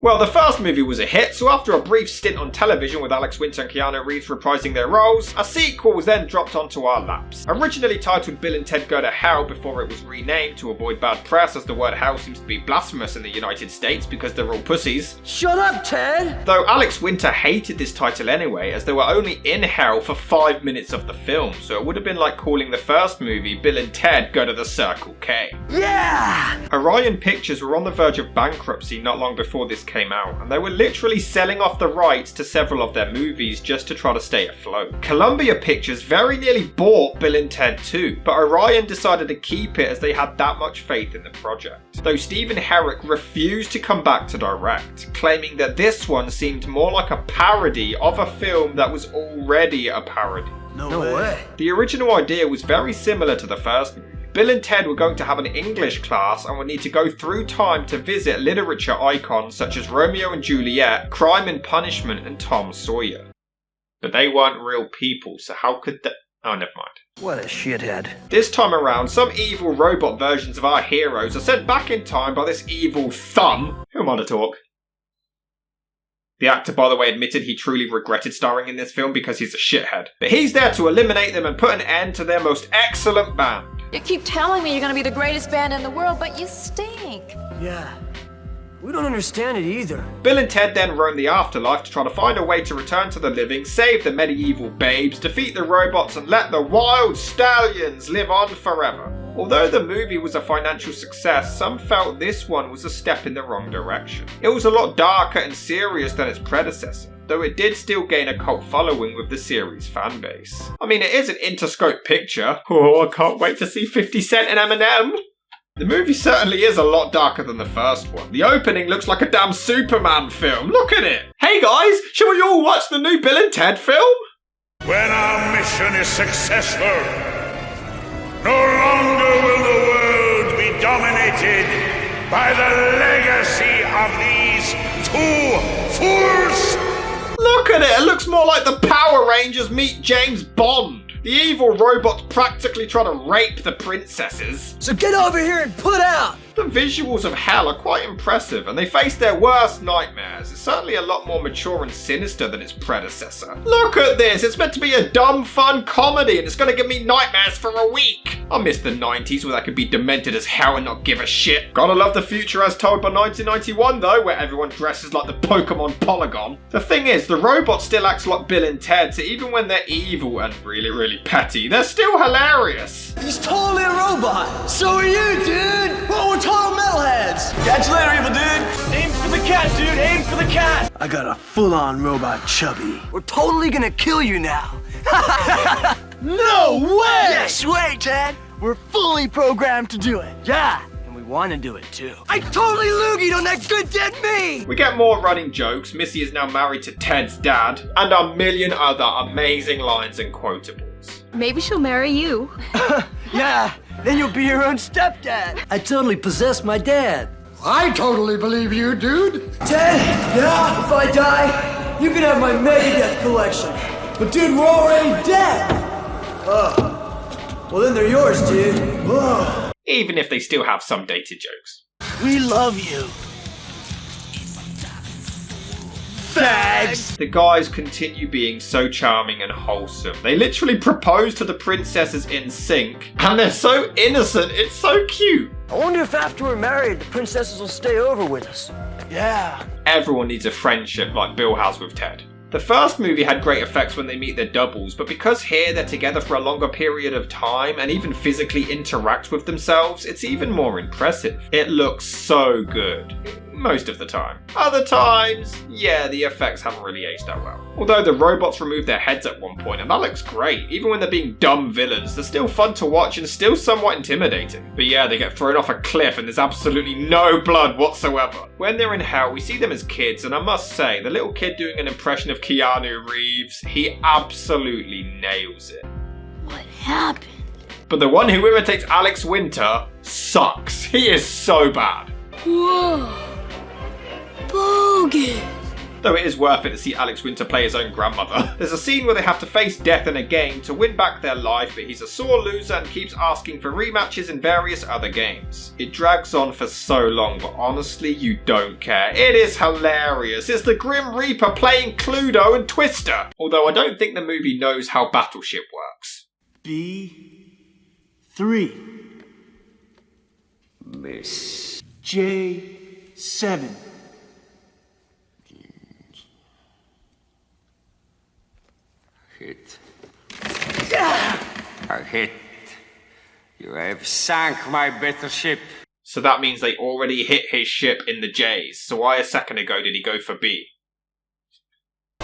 Well, the first movie was a hit, so after a brief stint on television with Alex Winter and Keanu Reeves reprising their roles, a sequel was then dropped onto our laps. Originally titled Bill and Ted Go to Hell before it was renamed to avoid bad press, as the word hell seems to be blasphemous in the United States because they're all pussies. Shut up, Ted! Though Alex Winter hated this title anyway, as they were only in hell for 5 minutes of the film, so it would have been like calling the first movie Bill and Ted Go to the Circle K. Yeah! Orion Pictures were on the verge of bankruptcy not long before this came out, and they were literally selling off the rights to several of their movies just to try to stay afloat. Columbia Pictures very nearly bought Bill and Ted 2, but Orion decided to keep it as they had that much faith in the project. Though Stephen Herrick refused to come back to direct, claiming that this one seemed more like a parody of a film that was already a parody. No way. The original idea was very similar to the first movie. Bill and Ted were going to have an English class and would need to go through time to visit literature icons such as Romeo and Juliet, Crime and Punishment, and Tom Sawyer. But they weren't real people, so how could they... Oh, never mind. What a shithead. This time around, some evil robot versions of our heroes are sent back in time by this evil thumb. Who am I to talk? The actor, by the way, admitted he truly regretted starring in this film because he's a shithead. But he's there to eliminate them and put an end to their most excellent band. You keep telling me you're gonna be the greatest band in the world, but you stink. Yeah. We don't understand it either. Bill and Ted then roam the afterlife to try to find a way to return to the living, save the medieval babes, defeat the robots, and let the wild stallions live on forever. Although the movie was a financial success, some felt this one was a step in the wrong direction. It was a lot darker and serious than its predecessor, though it did still gain a cult following with the series' fanbase. I mean, it is an Interscope picture. Oh, I can't wait to see 50 Cent and Eminem. The movie certainly is a lot darker than the first one. The opening looks like a damn Superman film. Look at it. Hey guys, shall we all watch the new Bill and Ted film? When our mission is successful, no longer will the world be dominated by the legacy of these two fools. Look at it. It looks more like the Power Rangers meet James Bond. The evil robots practically try to rape the princesses. So get over here and put out! The visuals of hell are quite impressive, and they face their worst nightmares. It's certainly a lot more mature and sinister than its predecessor. Look at this, it's meant to be a dumb, fun comedy, and it's gonna give me nightmares for a week. I miss the 90s where I could be demented as hell and not give a shit. Gotta love the future as told by 1991 though, where everyone dresses like the Pokemon Polygon. The thing is, the robot still acts like Bill and Ted, so even when they're evil and really petty, they're still hilarious. He's totally a robot! So are you, dude! Well, we're total metalheads! Catch you later, evil dude! Aim for the cat, dude! Aim for the cat! I got a full-on robot chubby. We're totally gonna kill you now! No way! Yes way, Ted! We're fully programmed to do it. Yeah! And we want to do it too. I totally loogied on that good dead me! We get more running jokes, Missy is now married to Ted's dad, and a million other amazing lines and quotables. Maybe she'll marry you. Yeah, then you'll be your own stepdad. I totally possess my dad. I totally believe you, dude. Ted, yeah, if I die, you can have my Megadeth collection. But dude, we're already dead. Well then they're yours, dude. Whoa. Even if they still have some dated jokes. We love you. Fags! The guys continue being so charming and wholesome. They literally propose to the princesses in sync, and they're so innocent, it's so cute. I wonder if after we're married, the princesses will stay over with us. Yeah. Everyone needs a friendship like Bill has with Ted. The first movie had great effects when they meet their doubles, but because here they're together for a longer period of time and even physically interact with themselves, it's even more impressive. It looks so good. Most of the time. Other times, yeah, the effects haven't really aged that well. Although the robots remove their heads at one point, and that looks great. Even when they're being dumb villains, they're still fun to watch and still somewhat intimidating. But yeah, they get thrown off a cliff and there's absolutely no blood whatsoever. When they're in hell, we see them as kids, and I must say, the little kid doing an impression of Keanu Reeves, he absolutely nails it. What happened? But the one who imitates Alex Winter sucks. He is so bad. Whoa. Bogus. though it is worth it to see Alex Winter play his own grandmother. There's a scene where they have to face death in a game to win back their life, but he's a sore loser and keeps asking for rematches in various other games. It drags on for so long, but honestly, you don't care. It is hilarious. It's the Grim Reaper playing Cluedo and Twister. Although I don't think the movie knows how Battleship works. B3. Miss J7. Hit. A hit. You have sunk my battleship. So that means they already hit his ship in the J's. So why a second ago did he go for B?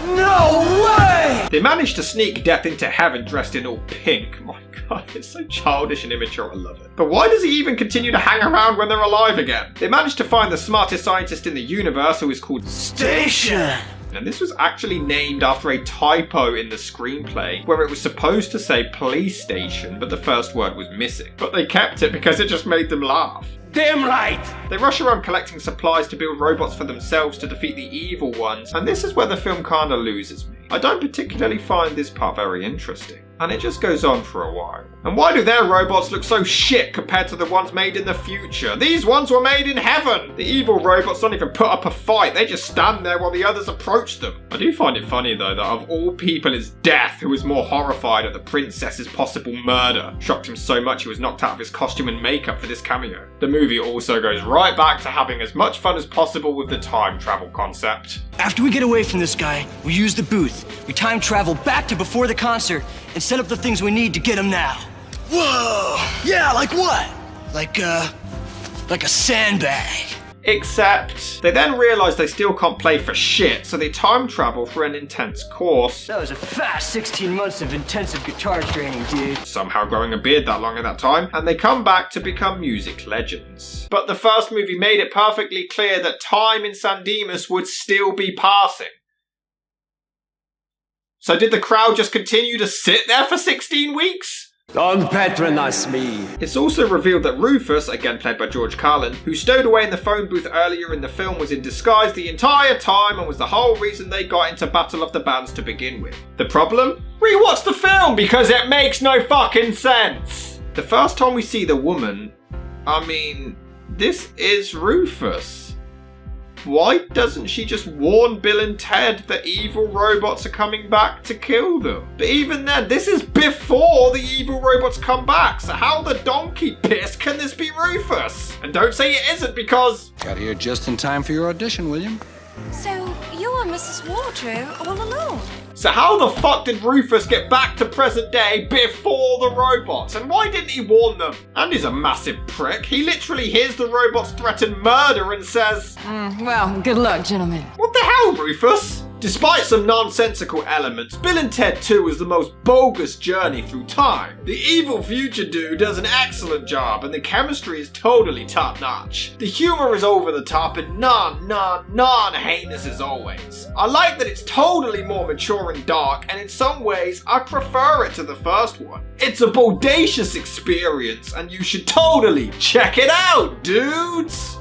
No way! They managed to sneak Death into heaven dressed in all pink. My god, it's so childish and immature, I love it. But why does he even continue to hang around when they're alive again? They managed to find the smartest scientist in the universe, who is called Station! And this was actually named after a typo in the screenplay, where it was supposed to say police station, but the first word was missing. But they kept it because it just made them laugh. Damn right! They rush around collecting supplies to build robots for themselves to defeat the evil ones, and this is where the film kinda loses me. I don't particularly find this part very interesting, and it just goes on for a while. And why do their robots look so shit compared to the ones made in the future? These ones were made in heaven! The evil robots don't even put up a fight, they just stand there while the others approach them. I do find it funny though that of all people it's Death who was more horrified at the princess's possible murder. Shocked him so much he was knocked out of his costume and makeup for this cameo. The movie also goes right back to having as much fun as possible with the time travel concept. After we get away from this guy, we use the booth. We time travel back to before the concert and set up the things we need to get him now. Whoa! Yeah, like what? Like a sandbag. Except, they then realise they still can't play for shit, so they time travel for an intense course. That was a fast 16 months of intensive guitar training, dude. Somehow growing a beard that long at that time, and they come back to become music legends. But the first movie made it perfectly clear that time in San Dimas would still be passing. So did the crowd just continue to sit there for 16 weeks? Don't patronize me. It's also revealed that Rufus, again played by George Carlin, who stowed away in the phone booth earlier in the film, was in disguise the entire time and was the whole reason they got into Battle of the Bands to begin with. The problem? Rewatch the film because it makes no fucking sense! The first time we see the woman, I mean, this is Rufus. Why doesn't she just warn Bill and Ted that evil robots are coming back to kill them? But even then, this is before the evil robots come back, so how the donkey piss can this be Rufus? And don't say it isn't because... Got here just in time for your audition, William. So, you are Mrs. Wardrow all alone? So how the fuck did Rufus get back to present day before the robots? And why didn't he warn them? And he's a massive prick. He literally hears the robots threaten murder and says... Well, good luck, gentlemen. What the hell, Rufus? Despite some nonsensical elements, Bill and Ted 2 is the most bogus journey through time. The evil future dude does an excellent job and the chemistry is totally top notch. The humor is over the top and non-heinous as always. I like that it's totally more mature and dark, and in some ways I prefer it to the first one. It's a bodacious experience and you should totally check it out, dudes!